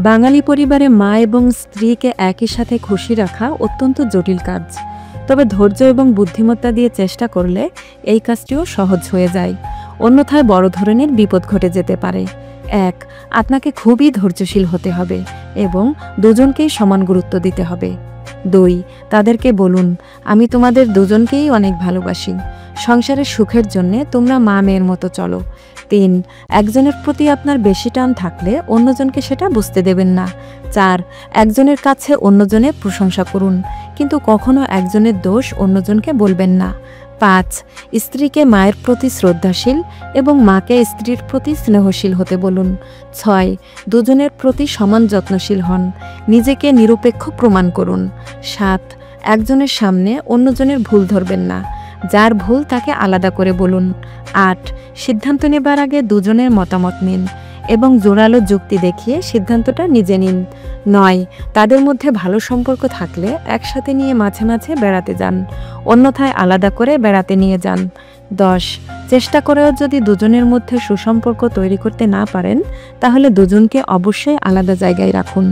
বাঙালি পরিবারে মা এবং স্ত্রীকে একই সাথে খুশি রাখা অত্যন্ত জটিল কাজ। তবে ধৈর্য এবং বুদ্ধিমত্তা দিয়ে চেষ্টা করলে এই কাজটিও সহজ হয়ে যায়। অন্যথায় বড় ধরনের বিপদ ঘটে যেতে পারে। ১. আপনাকে খুবই ধৈর্যশীল হতে হবে এবং দুজনকেই সমান গুরুত্ব দিতে হবে। ২. তাদেরকে বলুন, আমি তোমাদের দুজনকেই অনেক ভালোবাসি। সংসারের সুখের জন্যে তোমরা মা মেয়ের মতো চলো। ৩. একজনের প্রতি আপনার বেশি টান থাকলে অন্যজনকে সেটা বুঝতে দেবেন না। ৪. একজনের কাছে অন্যজনের প্রশংসা করুন, কিন্তু কখনো একজনের দোষ অন্যজনকে বলবেন না। ৫. স্ত্রীকে মায়ের প্রতি শ্রদ্ধাশীল এবং মাকে স্ত্রীর প্রতি স্নেহশীল হতে বলুন। ৬. দুজনের প্রতি সমান যত্নশীল হন, নিজেকে নিরপেক্ষ প্রমাণ করুন। ৭. একজনের সামনে অন্যজনের ভুল ধরবেন না, যার ভুল তাকে আলাদা করে বলুন। ৮. সিদ্ধান্ত নেবার আগে দুজনের মতামত নিন এবং জোরালো যুক্তি দেখিয়ে সিদ্ধান্তটা নিজে নিন। ৯. তাদের মধ্যে ভালো সম্পর্ক থাকলে একসাথে নিয়ে মাঝে মাঝে বেড়াতে যান, অন্যথায় আলাদা করে বেড়াতে নিয়ে যান। ১০. চেষ্টা করেও যদি দুজনের মধ্যে সুসম্পর্ক তৈরি করতে না পারেন, তাহলে দুজনকে অবশ্যই আলাদা জায়গায় রাখুন।